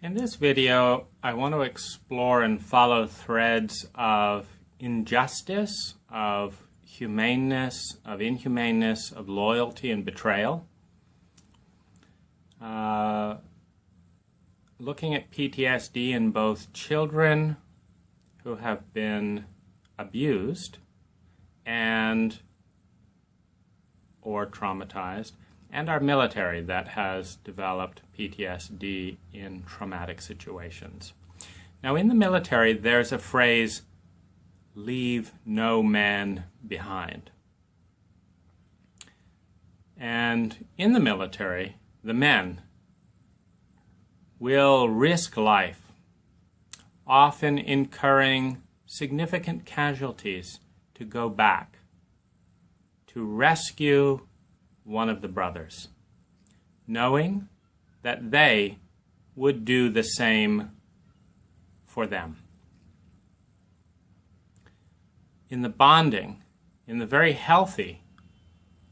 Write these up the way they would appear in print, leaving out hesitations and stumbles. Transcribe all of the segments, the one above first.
In this video, I want to explore and follow threads of injustice, of humaneness, of inhumaneness, of loyalty and betrayal. Looking at PTSD in both children who have been abused or traumatized, and our military that has developed PTSD in traumatic situations. Now, in the military, there's a phrase, "leave no man behind." And in the military, the men will risk life, often incurring significant casualties to go back, to rescue one of the brothers, knowing that they would do the same for them. In the bonding, in the very healthy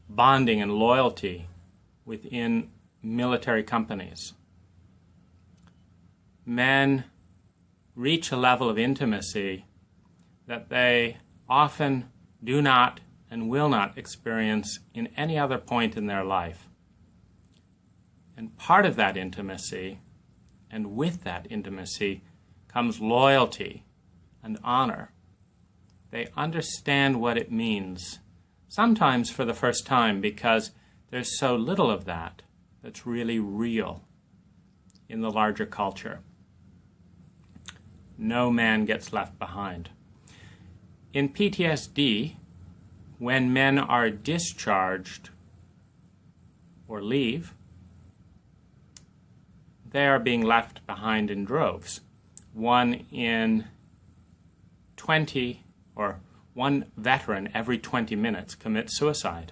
bonding and loyalty within military companies, men reach a level of intimacy that they often do not and will not experience in any other point in their life. And part of that intimacy, and with that intimacy, comes loyalty and honor. They understand what it means, sometimes for the first time, because there's so little of that that's really real in the larger culture. No man gets left behind. In PTSD, when men are discharged or leave, they are being left behind in droves. One veteran every 20 minutes commits suicide.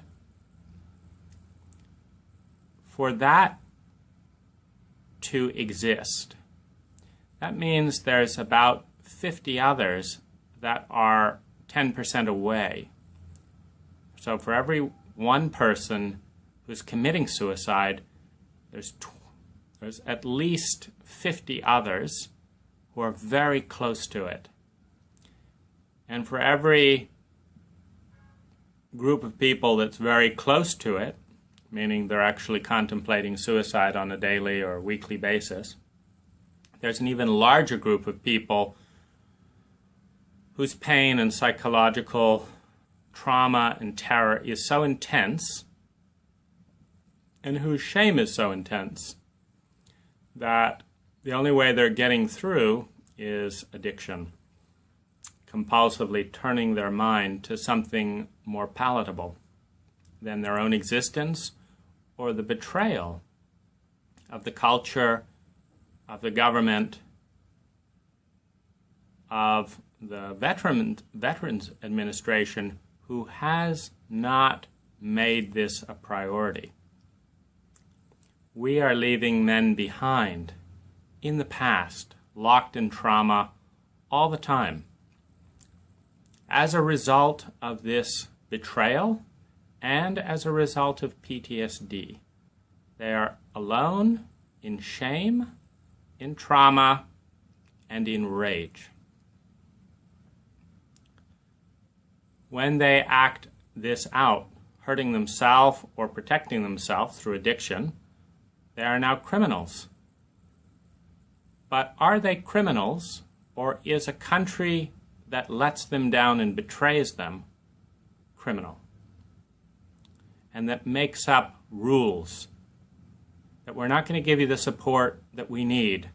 For that to exist, that means there's about 50 others that are 10% away. So for every one person who's committing suicide, there's at least 50 others who are very close to it. And for every group of people that's very close to it, meaning they're actually contemplating suicide on a daily or weekly basis, there's an even larger group of people whose pain and psychological trauma and terror is so intense, and whose shame is so intense, that the only way they're getting through is addiction, compulsively turning their mind to something more palatable than their own existence or the betrayal of the culture, of the government, of the Veterans Administration, who has not made this a priority. We are leaving men behind in the past, locked in trauma all the time. As a result of this betrayal and as a result of PTSD, they are alone in shame, in trauma, and in rage. When they act this out, hurting themselves or protecting themselves through addiction, they are now criminals. But are they criminals, or is a country that lets them down and betrays them criminal? And that makes up rules that we're not going to give you the support that we need,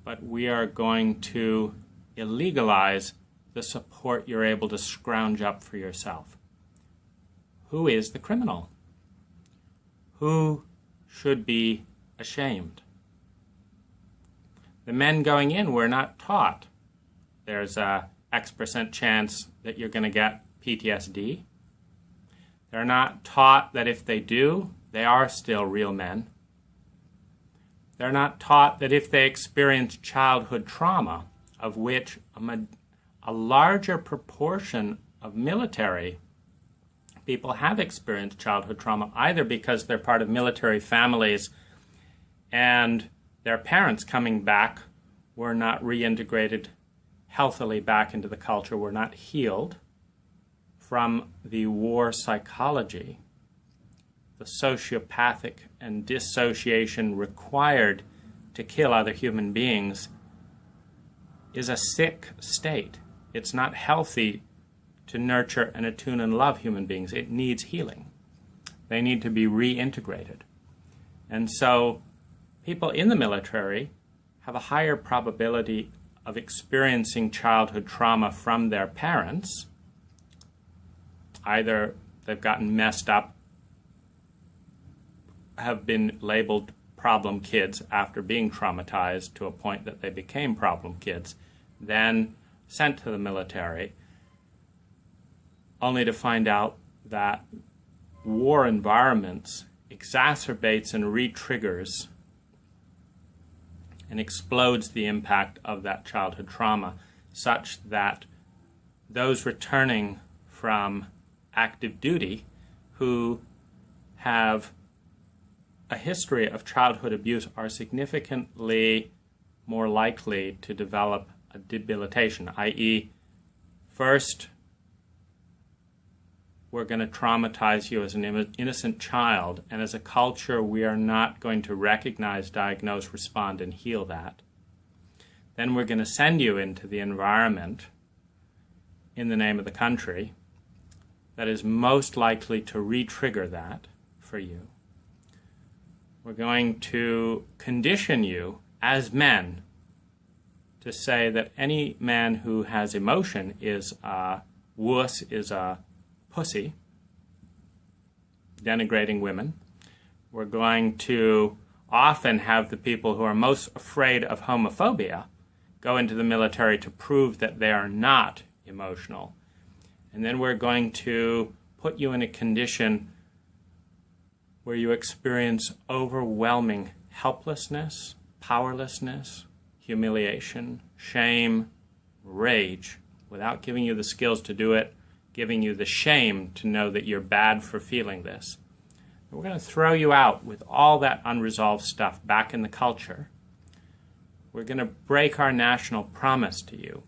but we are going to illegalize the support you're able to scrounge up for yourself. Who is the criminal? Who should be ashamed? The men going in were not taught there's a X% chance that you're going to get PTSD. They're not taught that if they do, they are still real men. They're not taught that if they experience childhood trauma, of which a larger proportion of military people have experienced childhood trauma, either because they're part of military families and their parents coming back were not reintegrated healthily back into the culture, were not healed from the war psychology, the sociopathic and dissociation required to kill other human beings, is a sick state. It's not healthy to nurture and attune and love human beings. It needs healing. They need to be reintegrated. And so people in the military have a higher probability of experiencing childhood trauma from their parents. Either they've gotten messed up, have been labeled problem kids after being traumatized to a point that they became problem kids, then sent to the military, only to find out that war environments exacerbates and re-triggers and explodes the impact of that childhood trauma, such that those returning from active duty who have a history of childhood abuse are significantly more likely to develop a debilitation, i.e., first, we're going to traumatize you as an innocent child, and as a culture, we are not going to recognize, diagnose, respond, and heal that. Then we're going to send you into the environment in the name of the country that is most likely to re-trigger that for you. We're going to condition you as men to say that any man who has emotion is a wuss, is a pussy, denigrating women. We're going to often have the people who are most afraid of homophobia go into the military to prove that they are not emotional. And then we're going to put you in a condition where you experience overwhelming helplessness, powerlessness, humiliation, shame, rage, without giving you the skills to do it, giving you the shame to know that you're bad for feeling this. We're going to throw you out with all that unresolved stuff back in the culture. We're going to break our national promise to you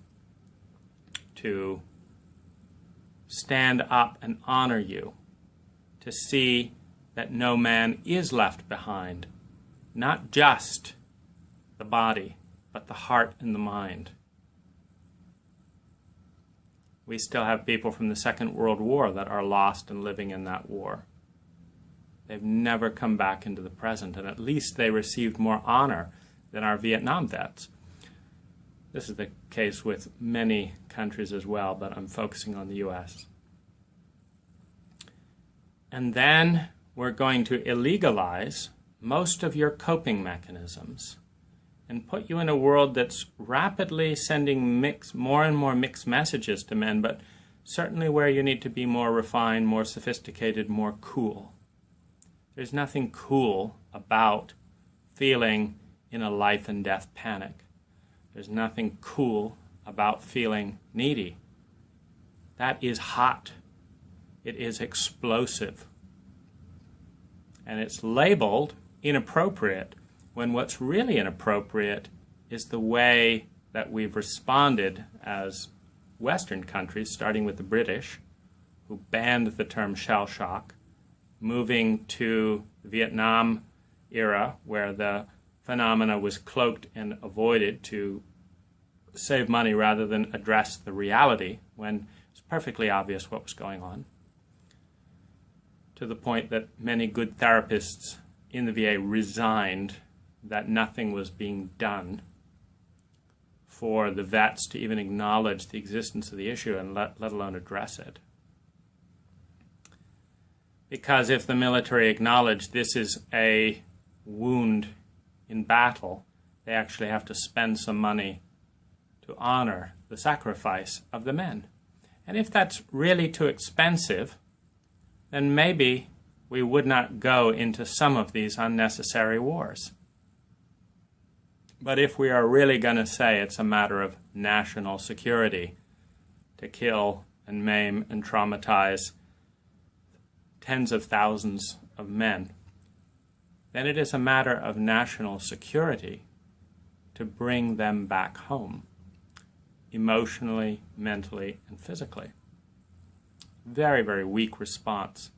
to stand up and honor you, to see that no man is left behind, not just the body, but the heart and the mind. We still have people from the Second World War that are lost and living in that war. They've never come back into the present, and at least they received more honor than our Vietnam vets. This is the case with many countries as well, but I'm focusing on the U.S. And then we're going to illegalize most of your coping mechanisms and put you in a world that's rapidly sending more and more mixed messages to men, but certainly where you need to be more refined, more sophisticated, more cool. There's nothing cool about feeling in a life and death panic. There's nothing cool about feeling needy. That is hot. It is explosive. And it's labeled inappropriate, when what's really inappropriate is the way that we've responded as Western countries, starting with the British, who banned the term shell shock, moving to the Vietnam era, where the phenomena was cloaked and avoided to save money rather than address the reality, when it's perfectly obvious what was going on, to the point that many good therapists in the VA resigned that nothing was being done for the vets to even acknowledge the existence of the issue and let alone address it. Because if the military acknowledged this is a wound in battle, they actually have to spend some money to honor the sacrifice of the men. And if that's really too expensive, then maybe we would not go into some of these unnecessary wars. But if we are really going to say it's a matter of national security to kill and maim and traumatize tens of thousands of men, then it is a matter of national security to bring them back home, emotionally, mentally, and physically. Very, very weak response.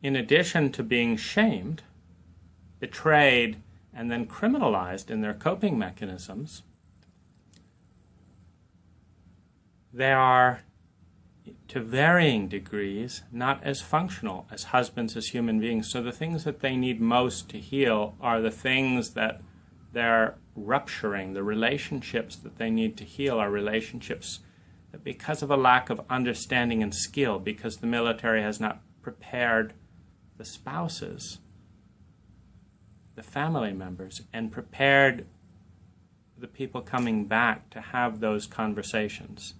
In addition to being shamed, betrayed, and then criminalized in their coping mechanisms, they are, to varying degrees, not as functional as husbands, as human beings. So the things that they need most to heal are the things that they're rupturing. The relationships that they need to heal are relationships that, because of a lack of understanding and skill, because the military has not prepared the spouses, the family members, and prepared the people coming back to have those conversations.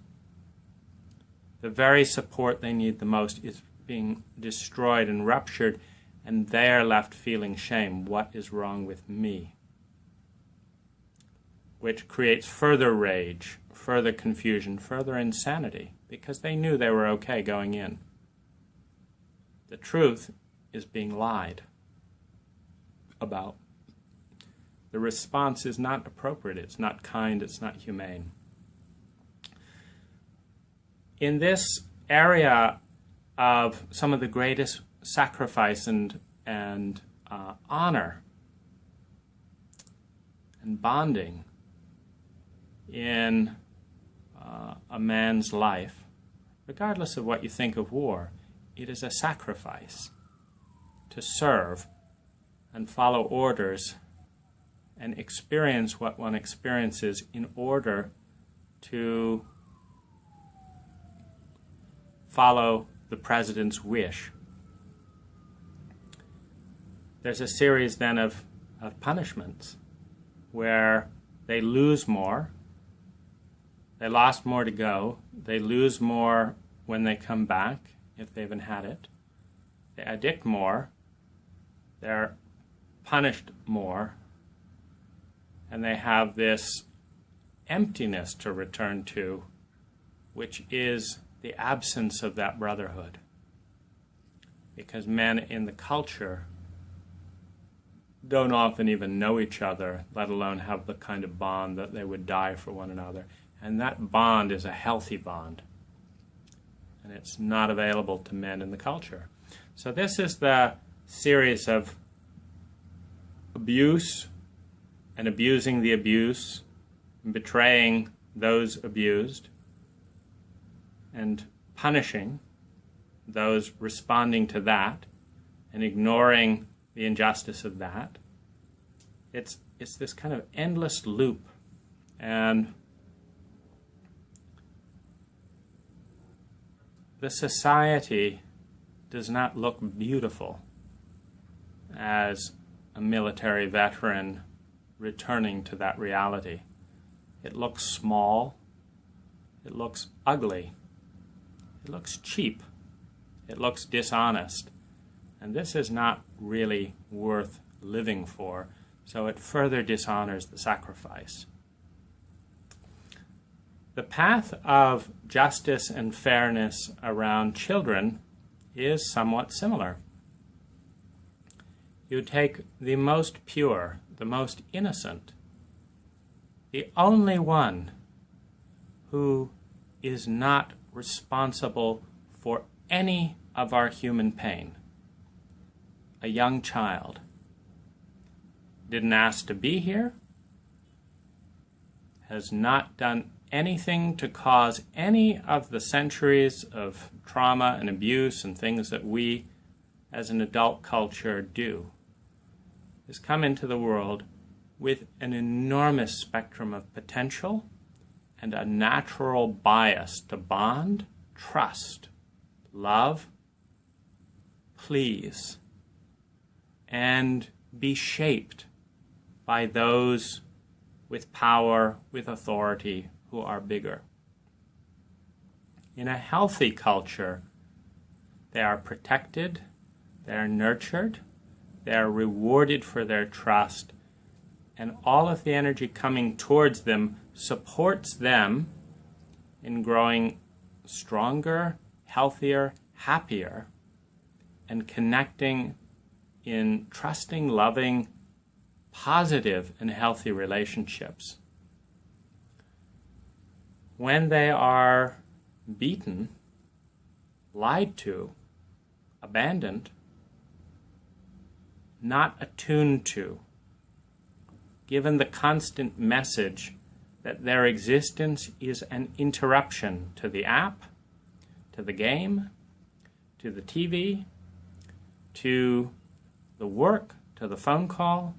The very support they need the most is being destroyed and ruptured, and they're left feeling shame. What is wrong with me? Which creates further rage, further confusion, further insanity, because they knew they were okay going in. The truth is being lied about. The response is not appropriate, it's not kind, it's not humane. In this area of some of the greatest sacrifice and honor and bonding in a man's life, regardless of what you think of war, it is a sacrifice to serve and follow orders and experience what one experiences in order to follow the president's wish. There's a series then of punishments where they lose more, they lost more to go, they lose more when they come back, if they haven't had it, they addict more, they're punished more, and they have this emptiness to return to, which is the absence of that brotherhood. Because men in the culture don't often even know each other, let alone have the kind of bond that they would die for one another. And that bond is a healthy bond. And it's not available to men in the culture. So this is the series of abuse and abusing the abuse and betraying those abused and punishing those responding to that and ignoring the injustice of that. It's this kind of endless loop. And the society does not look beautiful as a military veteran returning to that reality. It looks small. It looks ugly. It looks cheap. It looks dishonest. And this is not really worth living for, so it further dishonors the sacrifice. The path of justice and fairness around children is somewhat similar. You take the most pure, the most innocent, the only one who is not responsible for any of our human pain. A young child. Didn't ask to be here, has not done anything to cause any of the centuries of trauma and abuse and things that we as an adult culture do. Has come into the world with an enormous spectrum of potential and a natural bias to bond, trust, love, please, and be shaped by those with power, with authority, who are bigger. In a healthy culture, they are protected, they are nurtured, they are rewarded for their trust, and all of the energy coming towards them supports them in growing stronger, healthier, happier, and connecting in trusting, loving, positive and healthy relationships. When they are beaten, lied to, abandoned, not attuned to, given the constant message that their existence is an interruption to the app, to the game, to the TV, to the work, to the phone call,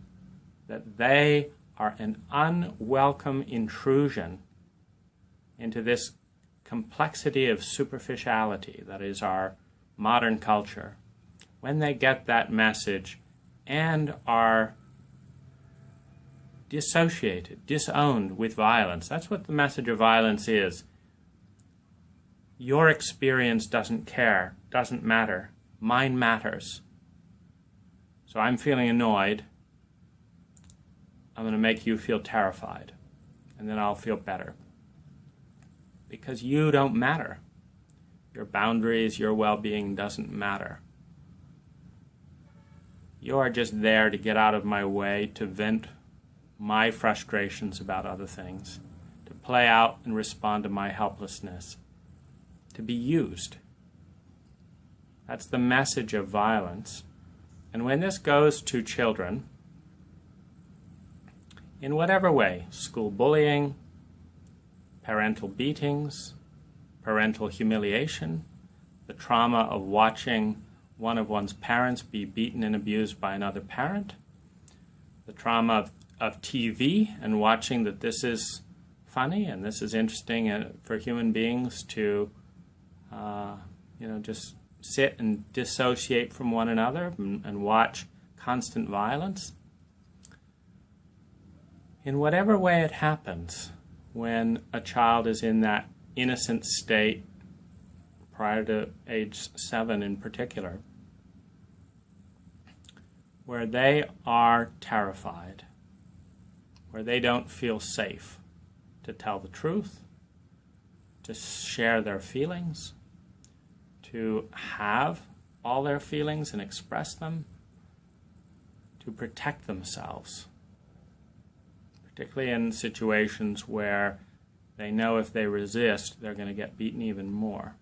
that they are an unwelcome intrusion into this complexity of superficiality that is our modern culture. When they get that message and are dissociated, disowned with violence, that's what the message of violence is. Your experience doesn't care, doesn't matter. Mine matters. So I'm feeling annoyed. I'm going to make you feel terrified, and then I'll feel better. Because you don't matter. Your boundaries, your well-being doesn't matter. You are just there to get out of my way, to vent my frustrations about other things, to play out and respond to my helplessness, to be used. That's the message of violence. And when this goes to children, in whatever way, school bullying, parental beatings, parental humiliation, the trauma of watching one of one's parents be beaten and abused by another parent, the trauma of TV and watching that this is funny and this is interesting for human beings to just sit and dissociate from one another and watch constant violence. In whatever way it happens, when a child is in that innocent state prior to age 7 in particular, where they are terrified, where they don't feel safe to tell the truth, to share their feelings, to have all their feelings and express them, to protect themselves, particularly in situations where they know if they resist, they're going to get beaten even more.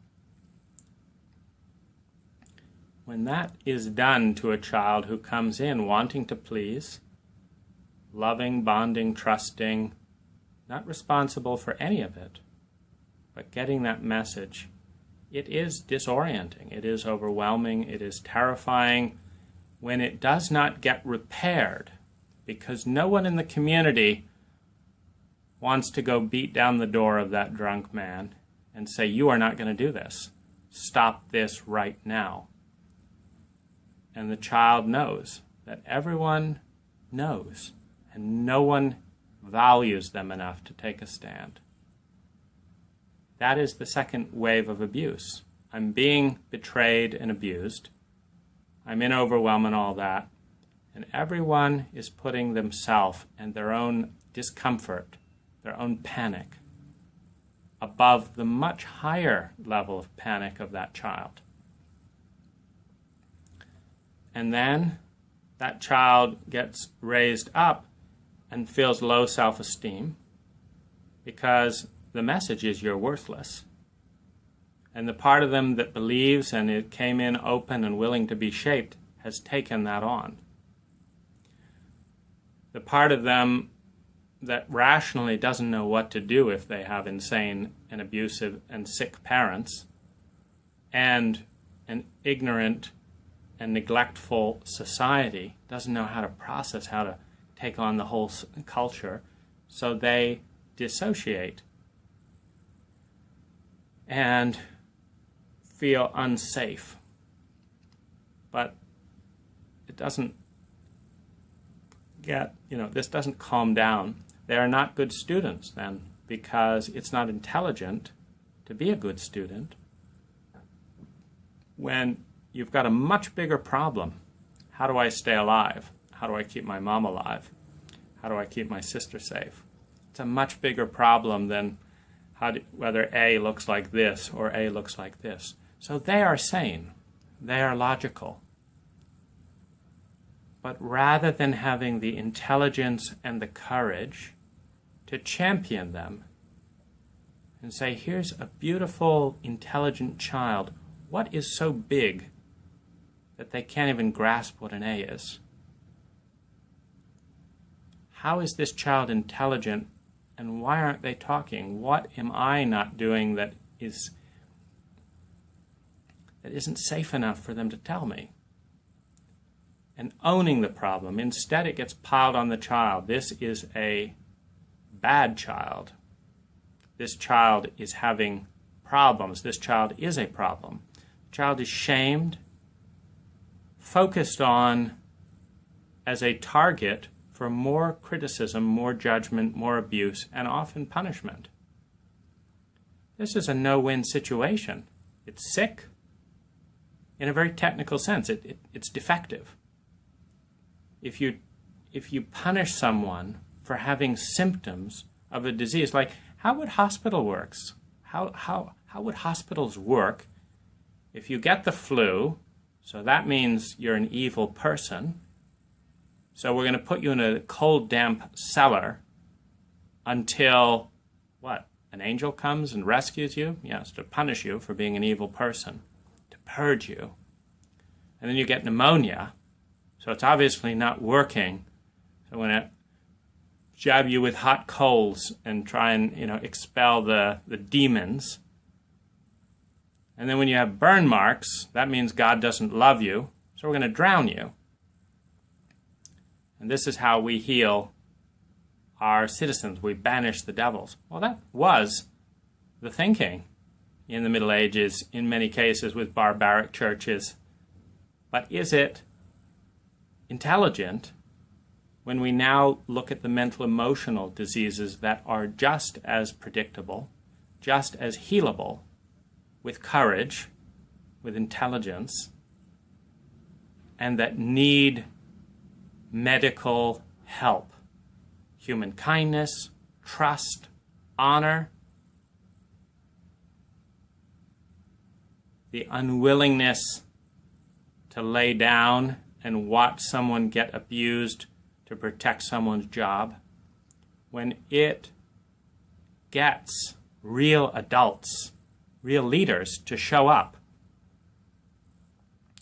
When that is done to a child who comes in wanting to please, loving, bonding, trusting, not responsible for any of it, but getting that message, it is disorienting, it is overwhelming, it is terrifying when it does not get repaired, because no one in the community wants to go beat down the door of that drunk man and say, you are not going to do this. Stop this right now. And the child knows that everyone knows, and no one values them enough to take a stand. That is the second wave of abuse. I'm being betrayed and abused. I'm in overwhelm and all that. And everyone is putting themselves and their own discomfort, their own panic, above the much higher level of panic of that child. And then that child gets raised up and feels low self-esteem because the message is you're worthless. And the part of them that believes and it came in open and willing to be shaped has taken that on. The part of them that rationally doesn't know what to do if they have insane and abusive and sick parents and an ignorant and neglectful society doesn't know how to process, how to take on the whole culture, so they dissociate and feel unsafe. But it doesn't get, this doesn't calm down. They are not good students then, because it's not intelligent to be a good student when you've got a much bigger problem. How do I stay alive? How do I keep my mom alive? How do I keep my sister safe? It's a much bigger problem than whether A looks like this or A looks like this. So they are sane. They are logical. But rather than having the intelligence and the courage to champion them and say, here's a beautiful, intelligent child, what is so big that they can't even grasp what an A is? How is this child intelligent, and why aren't they talking? What am I not doing that isn't safe enough for them to tell me? And owning the problem. Instead, it gets piled on the child. This is a bad child. This child is having problems. This child is a problem. The child is shamed, focused on as a target for more criticism, more judgment, more abuse, and often punishment. This is a no-win situation. It's sick. In a very technical sense, it's defective. If you punish someone for having symptoms of a disease, like how would hospital works? How would hospitals work if you get the flu? So that means you're an evil person. So we're going to put you in a cold, damp cellar until what? An angel comes and rescues you? Yes, to punish you for being an evil person, to purge you. And then you get pneumonia. So it's obviously not working. So we're going to jab you with hot coals and try and expel the demons. And then when you have burn marks, that means God doesn't love you. So we're going to drown you. And this is how we heal our citizens. We banish the devils. Well, that was the thinking in the Middle Ages, in many cases with barbaric churches. But is it intelligent when we now look at the mental emotional diseases that are just as predictable, just as healable, with courage, with intelligence, and that need medical help? Human kindness, trust, honor, the unwillingness to lay down and watch someone get abused to protect someone's job. When it gets real adults, real leaders to show up,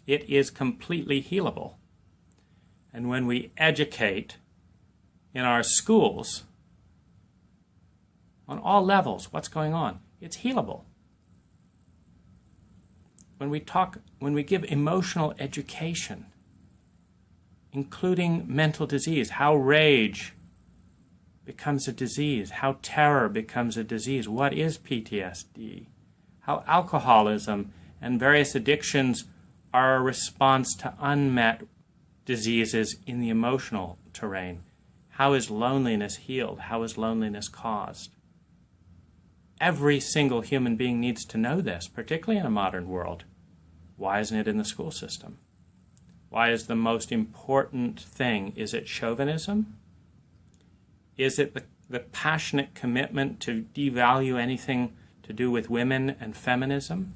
it is completely healable. And when we educate in our schools on all levels what's going on, it's healable. When we give emotional education, including mental disease, how rage becomes a disease, how terror becomes a disease, what is PTSD, how alcoholism and various addictions are a response to unmet diseases in the emotional terrain. How is loneliness healed? How is loneliness caused? Every single human being needs to know this, particularly in a modern world. Why isn't it in the school system? Why is the most important thing? Is it chauvinism? Is it the passionate commitment to devalue anything to do with women and feminism,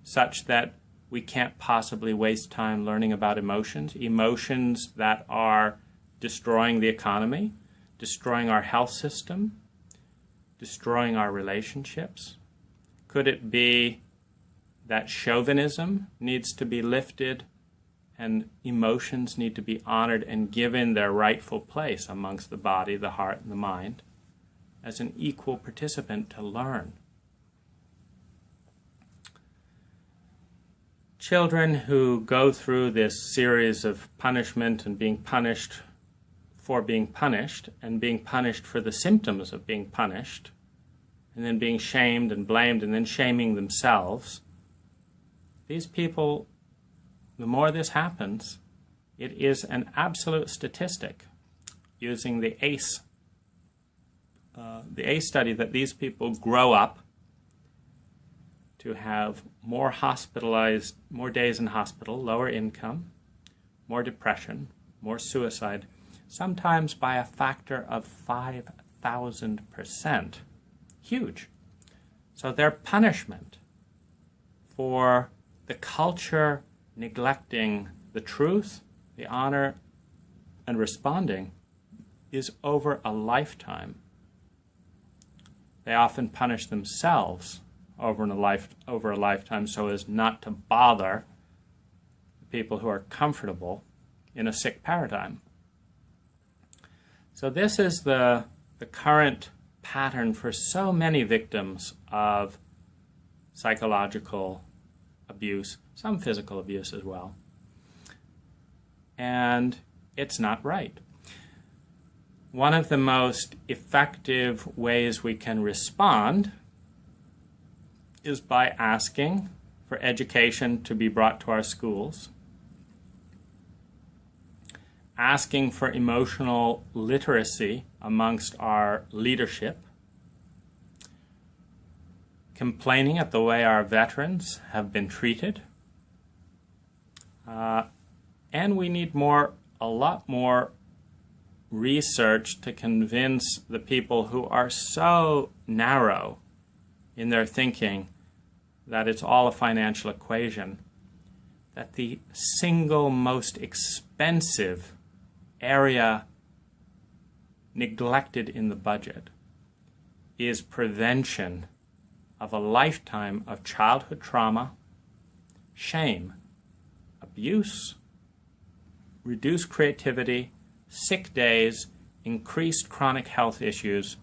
such that we can't possibly waste time learning about emotions that are destroying the economy, destroying our health system, destroying our relationships? Could it be that chauvinism needs to be lifted and emotions need to be honored and given their rightful place amongst the body, the heart, and the mind as an equal participant to learn? Children who go through this series of punishment and being punished for being punished and being punished for the symptoms of being punished and then being shamed and blamed and then shaming themselves, these people, the more this happens, it is an absolute statistic using the ACE study that these people grow up to have more hospitalized, more days in hospital, lower income, more depression, more suicide, sometimes by a factor of 5,000%. Huge. So their punishment for the culture neglecting the truth the honor and responding is over a lifetime. They often punish themselves over a lifetime so as not to bother people who are comfortable in a sick paradigm. So this is the current pattern for so many victims of psychological abuse, some physical abuse as well. And it's not right. One of the most effective ways we can respond is by asking for education to be brought to our schools, asking for emotional literacy amongst our leadership, complaining at the way our veterans have been treated, and we need a lot more research to convince the people who are so narrow in their thinking that it's all a financial equation, that the single most expensive area neglected in the budget is prevention of a lifetime of childhood trauma, shame, abuse, reduced creativity, sick days, increased chronic health issues,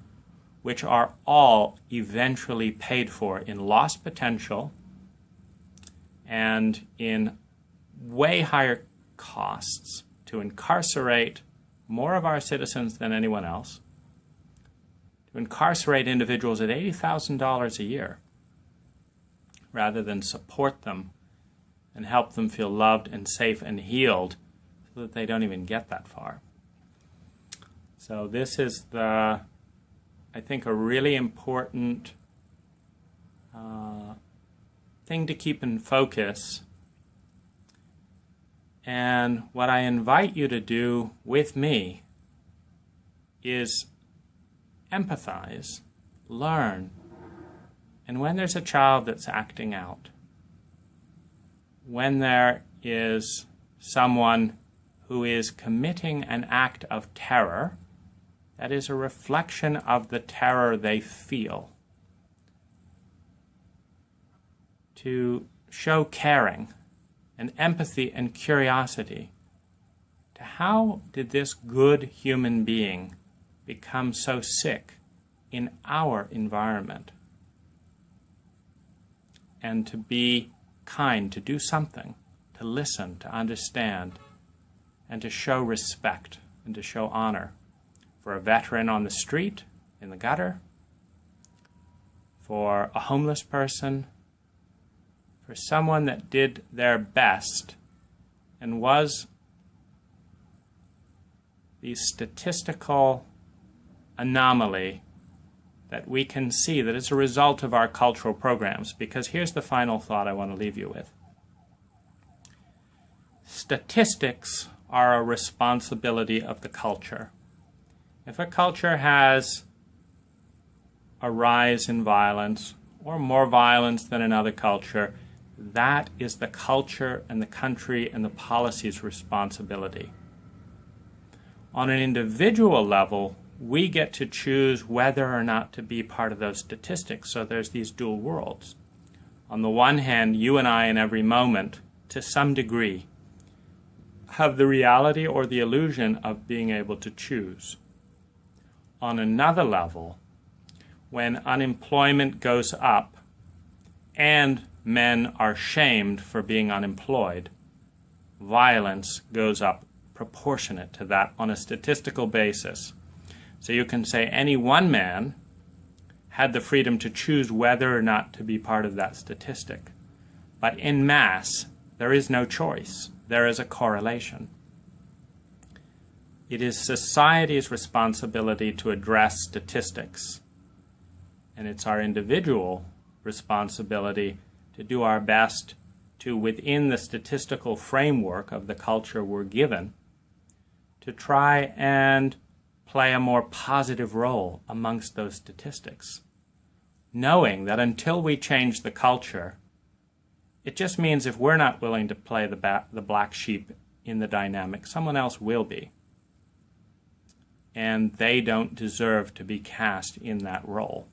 which are all eventually paid for in lost potential and in way higher costs to incarcerate more of our citizens than anyone else, to incarcerate individuals at $80,000 a year, rather than support them and help them feel loved and safe and healed so that they don't even get that far. So this is I think, a really important thing to keep in focus. And what I invite you to do with me is empathize, learn, and when there's a child that's acting out, when there is someone who is committing an act of terror that is a reflection of the terror they feel, to show caring and empathy and curiosity to how did this good human being become so sick in our environment, and to be kind, to do something, to listen, to understand, and to show respect and to show honor for a veteran on the street, in the gutter, for a homeless person, for someone that did their best and was the statistical anomaly that we can see that is a result of our cultural programs. Because here's the final thought I want to leave you with. Statistics are a responsibility of the culture. If a culture has a rise in violence or more violence than another culture, that is the culture and the country and the policy's responsibility. On an individual level, we get to choose whether or not to be part of those statistics. So there's these dual worlds. On the one hand, you and I in every moment, to some degree, have the reality or the illusion of being able to choose. On another level, when unemployment goes up and men are shamed for being unemployed, violence goes up proportionate to that on a statistical basis. So you can say any one man had the freedom to choose whether or not to be part of that statistic. But en masse, there is no choice. There is a correlation. It is society's responsibility to address statistics, and it's our individual responsibility to do our best to, within the statistical framework of the culture we're given, to try and play a more positive role amongst those statistics, knowing that until we change the culture, it just means if we're not willing to play the black sheep in the dynamic. Someone else will be. And they don't deserve to be cast in that role.